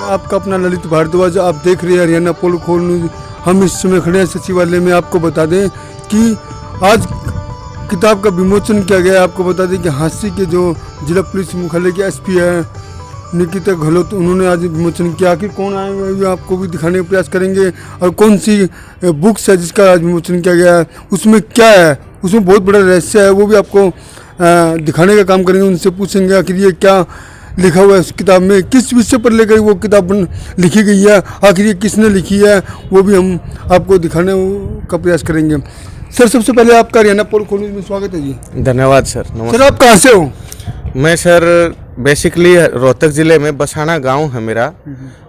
आपका अपना ललित भारद्वाज, आप देख रहे हैं हरियाणा पोल न्यूज। हम इस समय खड़े हैं सचिवालय में। आपको बता दें कि आज किताब का विमोचन किया गया। आपको बता दें कि हांसी के जो जिला पुलिस मुख्यालय के एसपी है निकिता गहलोत, उन्होंने आज विमोचन किया। आखिर कौन आए हुए आपको भी दिखाने का प्रयास करेंगे और कौन सी बुक्स है जिसका आज विमोचन किया गया है, उसमें क्या है, उसमें बहुत बड़ा रहस्य है, वो भी आपको दिखाने का काम करेंगे। उनसे पूछेंगे आखिर ये क्या लिखा हुआ है इस किताब में, किस विषय पर लेकर वो किताब लिखी गई है, आखिर ये किसने लिखी है, वो भी हम आपको दिखाने का प्रयास करेंगे। सर, सबसे पहले आपका हरियाणा पोल न्यूज में स्वागत है जी। धन्यवाद सर। सर, आप कहाँ से हो? मैं सर बेसिकली रोहतक ज़िले में बसाना गांव है मेरा,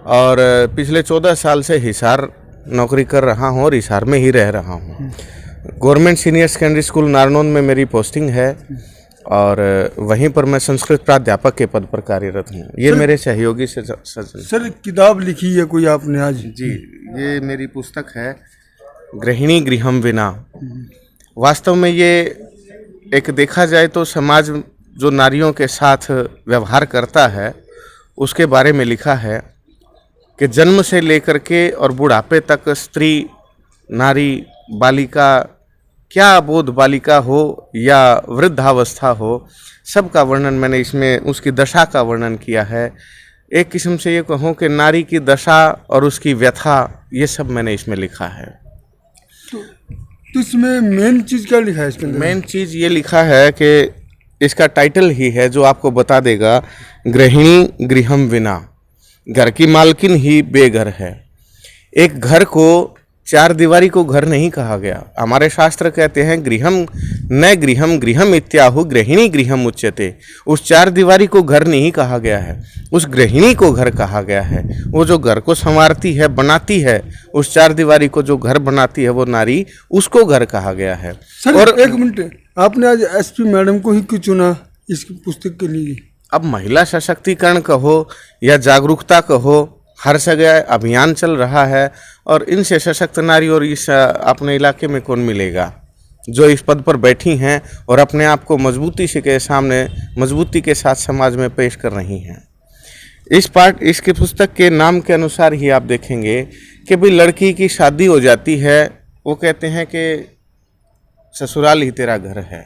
और पिछले 14 साल से हिसार नौकरी कर रहा हूं और हिसार में ही रह रहा हूं। Government senior secondary school Narnaund में मेरी पोस्टिंग है और वहीं पर मैं संस्कृत प्राध्यापक के पद पर कार्यरत हूँ। ये मेरे सहयोगी से सर, किताब लिखी है कोई आपने आज? जी, ये मेरी पुस्तक है गृहिणी गृहम विना। वास्तव में ये एक देखा जाए तो समाज जो नारियों के साथ व्यवहार करता है उसके बारे में लिखा है कि जन्म से लेकर के और बुढ़ापे तक स्त्री, नारी, बालिका, क्या बोध बालिका हो या वृद्धावस्था हो, सबका वर्णन मैंने इसमें, उसकी दशा का वर्णन किया है। एक किस्म से ये कहूँ कि नारी की दशा और उसकी व्यथा, ये सब मैंने इसमें लिखा है। तो इसमें मेन चीज़ क्या लिखा है इसके अंदर? मेन चीज़ ये लिखा है कि इसका टाइटल ही है जो आपको बता देगा, गृहिणी गृहम विना। घर की मालकिन ही बेघर है। एक घर को, चार दीवारी को घर नहीं कहा गया। हमारे शास्त्र कहते हैं गृहम न गृहम गृहम इत्याहु गृहिणी गृहम उच्यते। उस चार दीवारी को घर नहीं कहा गया है, उस गृहिणी को घर कहा गया है। वो जो घर को संवारती है, बनाती है, उस चार दीवारी को जो घर बनाती है वो नारी, उसको घर कहा गया है। सर, और एक मिनट, आपने आज एसपी मैडम को ही क्यों चुना इस पुस्तक के लिए? अब महिला सशक्तिकरण कहो या जागरूकता कहो, हर जगह अभियान चल रहा है और इनसे सशक्त नारी और इस अपने इलाके में कौन मिलेगा जो इस पद पर बैठी हैं और अपने आप को मजबूती से के सामने, मजबूती के साथ समाज में पेश कर रही हैं। इसकी पुस्तक के नाम के अनुसार ही आप देखेंगे कि भाई लड़की की शादी हो जाती है, वो कहते हैं कि ससुराल ही तेरा घर है।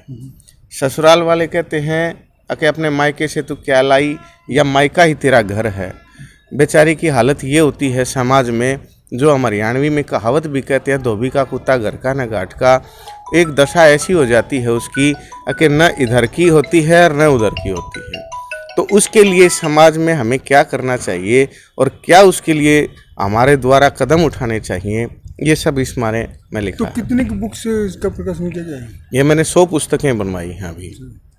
ससुराल वाले कहते हैं कि अपने मायके से तू क्या लाई, या मायका ही तेरा घर है। बेचारी की हालत ये होती है समाज में, जो हम हरियाणवी में कहावत भी कहते हैं, धोबी का कुत्ता घर का न घाट का। एक दशा ऐसी हो जाती है उसकी कि न इधर की होती है और न उधर की होती है। तो उसके लिए समाज में हमें क्या करना चाहिए और क्या उसके लिए हमारे द्वारा कदम उठाने चाहिए, ये सब इस बारे में लिखा है। तो कितने की बुक से इसका प्रकाशन किया गया है? ये मैंने 100 पुस्तकें बनवाई हैं अभी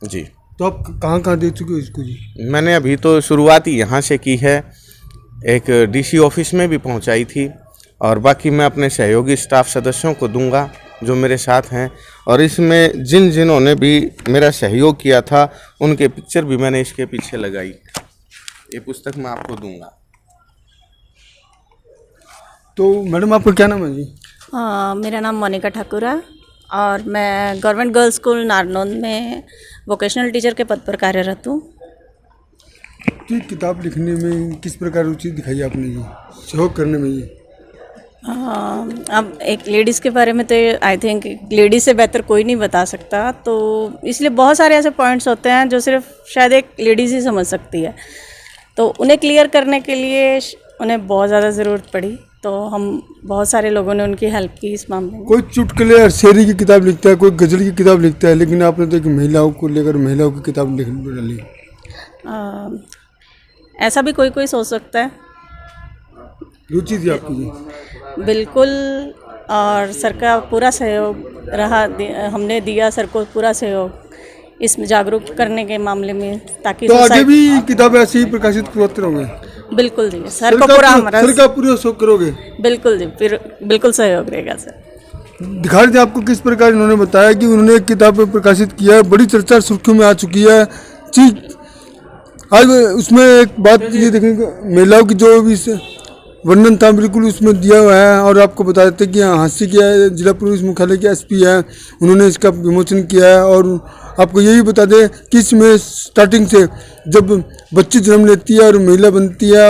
जी। तो आप कहाँ दे चुके हो इसको जी? मैंने अभी तो शुरुआत ही यहाँ से की है, एक डीसी ऑफिस में भी पहुंचाई थी, और बाकी मैं अपने सहयोगी स्टाफ सदस्यों को दूंगा जो मेरे साथ हैं। और इसमें जिन्होंने भी मेरा सहयोग किया था उनके पिक्चर भी मैंने इसके पीछे लगाई। ये पुस्तक मैं आपको दूंगा। तो मैडम, आपका क्या नाम है जी? मेरा नाम मोनिका ठाकुर है और मैं गवर्नमेंट गर्ल्स स्कूल नारनौंद में वोकेशनल टीचर के पद पर कार्यरत हूँ। तो किताब लिखने में किस प्रकार रुचि दिखाई आपने जी, सहयोग करने में? ये अब एक लेडीज़ के बारे में तो आई थिंक लेडीज़ से बेहतर कोई नहीं बता सकता, तो इसलिए बहुत सारे ऐसे पॉइंट्स होते हैं जो सिर्फ शायद एक लेडीज़ ही समझ सकती है, तो उन्हें क्लियर करने के लिए उन्हें बहुत ज़्यादा ज़रूरत पड़ी। तो हम बहुत सारे लोगों ने उनकी हेल्प की इस मामले में। कोई चुटकुले और शेरी की किताब लिखता है, कोई गज़ल की किताब लिखता है, लेकिन आपने तो एक महिलाओं को लेकर महिलाओं की किताब लिख डाली। ऐसा भी कोई कोई सोच सकता है। रुचि थी आपकी जी? बिल्कुल, और सर का पूरा सहयोग रहा, हमने दिया सर को पूरा सहयोग इसमें जागरूक करने के मामले में, ताकि तो आगे भी किताबें ऐसी ही प्रकाशित करते रहोगे? बिल्कुल जी, सर को पूरा हमारा, सर का पूरा सहयोग करोगे? बिल्कुल जी, फिर बिल्कुल सहयोग रहेगा सर। दिखा रहे थे आपको किस प्रकार इन्होंने बताया कि उन्होंने एक किताब प्रकाशित किया है, बड़ी चर्चा सुर्खियों में आ चुकी है जी। आज उसमें एक बात ये देखेंगे, महिलाओं की जो भी वर्णन था बिल्कुल उसमें दिया हुआ है। और आपको बता देते कि हांसी किया है, जिला पुलिस मुख्यालय के एसपी है, उन्होंने इसका विमोचन किया है। और आपको यही बता दें कि इसमें स्टार्टिंग से जब बच्ची जन्म लेती है और महिला बनती है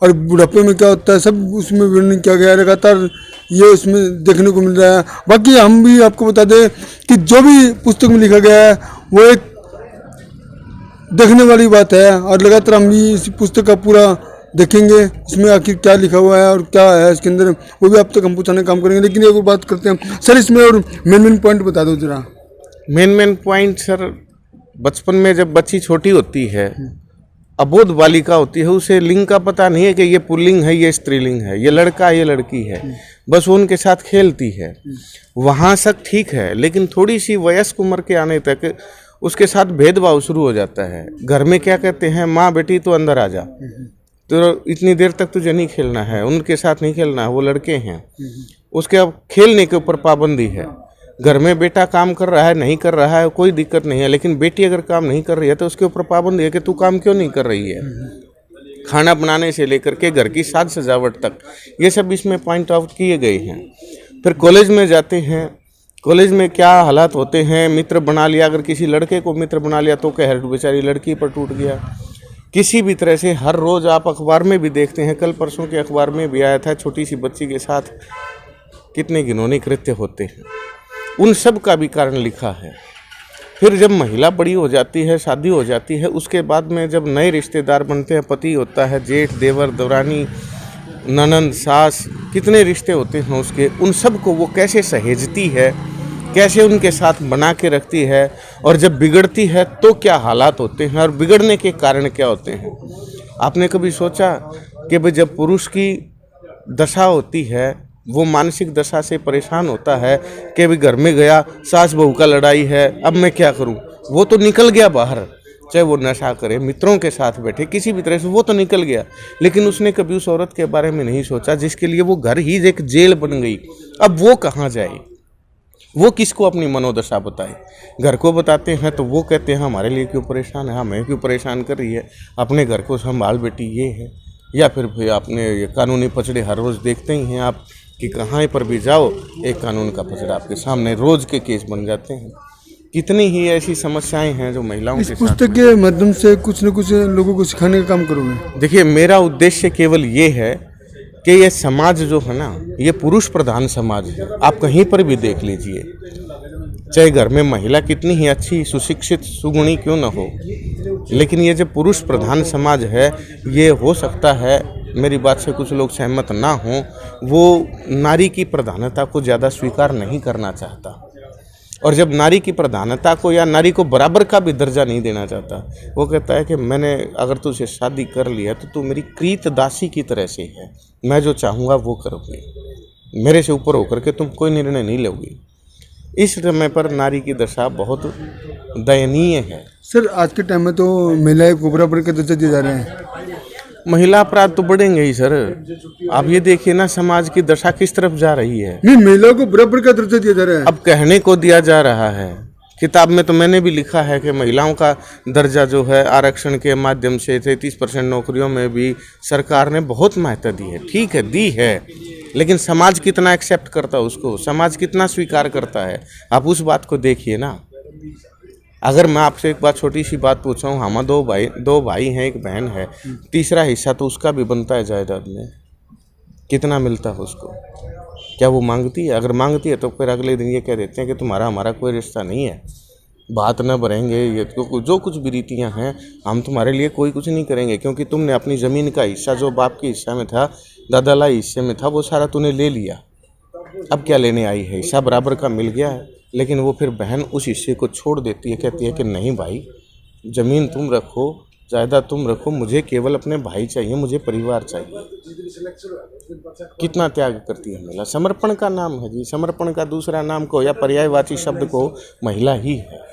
और बुढ़ापे में क्या होता है, सब उसमें वर्णन किया गया है। लगातार ये उसमें देखने को मिल रहा है। बाकी हम भी आपको बता दें कि जो भी पुस्तक में लिखा गया है वो एक देखने वाली बात है, और लगातार हम भी इस पुस्तक का पूरा देखेंगे, इसमें आखिर क्या लिखा हुआ है और क्या है इसके अंदर, वो भी आप तक हम पहुँचाने का काम करेंगे। लेकिन एक और बात करते हैं सर, इसमें और मेन पॉइंट बता दो जरा। मेन पॉइंट सर, बचपन में जब बच्ची छोटी होती है, अबोध बालिका होती है, उसे लिंग का पता नहीं है कि ये पुल्लिंग है, ये स्त्रीलिंग है, ये लड़का है, ये लड़की है, बस वो उनके साथ खेलती है। वहाँ तक ठीक है, लेकिन थोड़ी सी वयस्क उम्र के आने तक उसके साथ भेदभाव शुरू हो जाता है। घर में क्या कहते हैं, माँ बेटी तो अंदर आ जा, तो इतनी देर तक तुझे नहीं खेलना है, उनके साथ नहीं खेलना है, वो लड़के हैं। उसके अब खेलने के ऊपर पाबंदी है। घर में बेटा काम कर रहा है, नहीं कर रहा है, कोई दिक्कत नहीं है, लेकिन बेटी अगर काम नहीं कर रही है तो उसके ऊपर पाबंदी है कि तू काम क्यों नहीं कर रही है। खाना बनाने से लेकर के घर की साज सजावट तक ये सब इसमें पॉइंट आउट किए गए हैं। फिर कॉलेज में जाते हैं, कॉलेज में क्या हालात होते हैं, मित्र बना लिया, अगर किसी लड़के को मित्र बना लिया तो कहर बेचारी लड़की पर टूट गया। किसी भी तरह से हर रोज़ आप अखबार में भी देखते हैं, कल परसों के अखबार में भी आया था, छोटी सी बच्ची के साथ कितने घिनौने कृत्य होते हैं। उन सब का भी कारण लिखा है। फिर जब महिला बड़ी हो जाती है, शादी हो जाती है, उसके बाद में जब नए रिश्तेदार बनते हैं, पति होता है, जेठ, देवर, दौरानी, ननंद, सास, कितने रिश्ते होते हैं उसके, उन सब को वो कैसे सहेजती है, कैसे उनके साथ बना के रखती है, और जब बिगड़ती है तो क्या हालात होते हैं और बिगड़ने के कारण क्या होते हैं। आपने कभी सोचा कि भाई जब पुरुष की दशा होती है, वो मानसिक दशा से परेशान होता है कि भी घर में गया, सास बहू का लड़ाई है, अब मैं क्या करूं, वो तो निकल गया बाहर, चाहे वो नशा करे, मित्रों के साथ बैठे, किसी भी तरह से वो तो निकल गया, लेकिन उसने कभी उस औरत के बारे में नहीं सोचा जिसके लिए वो घर ही एक जेल बन गई। अब वो कहाँ जाए, वो किसको अपनी मनोदशा बताए। घर को बताते हैं तो वो कहते हैं हमारे लिए क्यों परेशान है, हमें क्यों परेशान कर रही है, अपने घर को संभाल बेटी, ये है। या फिर आपने ये कानूनी पचड़े हर रोज़ देखते ही हैं आप कि कहाँ पर भी जाओ एक कानून का पचड़ा आपके सामने, रोज़ के केस बन जाते हैं। कितनी ही ऐसी समस्याएं हैं जो महिलाओं के साथ। पुस्तक के माध्यम से कुछ न कुछ लोगों को सिखाने का काम करोगे? देखिए, मेरा उद्देश्य केवल ये है कि ये समाज जो है ना, ये पुरुष प्रधान समाज है। आप कहीं पर भी देख लीजिए, चाहे घर में महिला कितनी ही अच्छी, सुशिक्षित, सुगुणी क्यों न हो, लेकिन ये जो पुरुष प्रधान समाज है, ये हो सकता है मेरी बात से कुछ लोग सहमत ना हों, वो नारी की प्रधानता को ज़्यादा स्वीकार नहीं करना चाहता, और जब नारी की प्रधानता को या नारी को बराबर का भी दर्जा नहीं देना चाहता, वो कहता है कि मैंने अगर तुझसे शादी कर लिया तो तू मेरी कृत दासी की तरह से है, मैं जो चाहूँगा वो करूँगी, मेरे से ऊपर होकर के तुम कोई निर्णय नहीं लोगी। इस समय पर नारी की दशा बहुत दयनीय है। सर, आज के टाइम में तो महिलाएं को बराबर का दर्जा दिए जा रहे हैं। महिला अपराध तो बढ़ेंगे ही सर। आप ये देखिए ना, समाज की दशा किस तरफ जा रही है। नहीं, महिलाओं को बराबर का दर्जा दिया जा रहा है। अब कहने को दिया जा रहा है, किताब में तो मैंने भी लिखा है कि महिलाओं का दर्जा जो है आरक्षण के माध्यम से 33% नौकरियों में भी सरकार ने बहुत महत्व दी है। ठीक है, दी है, लेकिन समाज कितना एक्सेप्ट करता है उसको, समाज कितना स्वीकार करता है, आप उस बात को देखिए ना। अगर मैं आपसे एक बात, छोटी सी बात पूछा हूँ, हम दो भाई हैं, एक बहन है, तीसरा हिस्सा तो उसका भी बनता है जायदाद में, कितना मिलता है उसको? क्या वो मांगती है? अगर मांगती है तो फिर अगले दिन ये कह देते हैं कि तुम्हारा हमारा कोई रिश्ता नहीं है, बात न भरेंगे, ये तो जो कुछ भी रीतियाँ हैं, हम तुम्हारे लिए कोई कुछ नहीं करेंगे, क्योंकि तुमने अपनी ज़मीन का हिस्सा जो बाप के हिस्सा में था, दादा हिस्से में था, वो सारा तूने ले लिया। अब क्या लेने आई है? हिस्सा बराबर का मिल गया है, लेकिन वो फिर बहन उस हिस्से को छोड़ देती है, कहती है कि नहीं भाई, ज़मीन तुम रखो, जायदाद तुम रखो, मुझे केवल अपने भाई चाहिए, मुझे परिवार चाहिए। कितना त्याग करती है महिला। समर्पण का नाम है जी, समर्पण का दूसरा नाम को या पर्यायवाची शब्द को महिला ही है।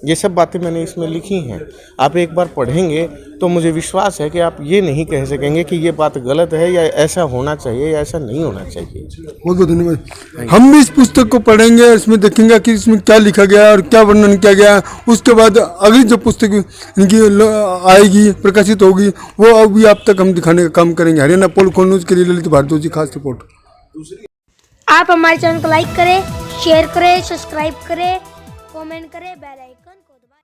ये सब बातें मैंने इसमें लिखी हैं, आप एक बार पढ़ेंगे तो मुझे विश्वास है कि आप ये नहीं कह सकेंगे कि ये बात गलत है या ऐसा होना चाहिए या ऐसा नहीं होना चाहिए। बहुत बहुत धन्यवाद। हम भी इस पुस्तक को पढ़ेंगे, इसमें देखेंगे कि इसमें क्या लिखा गया और क्या वर्णन किया गया। उसके बाद अगली जो पुस्तक इनकी आएगी, प्रकाशित होगी, वो अभी आप तक हम दिखाने का काम करेंगे। हरियाणा पोल खोल न्यूज़ के लिए ललित भारद्वाज जी, खास रिपोर्ट। आप हमारे चैनल को लाइक करें, शेयर करें, सब्सक्राइब करें, कमेंट करें, बेल आइकन को दबाएं।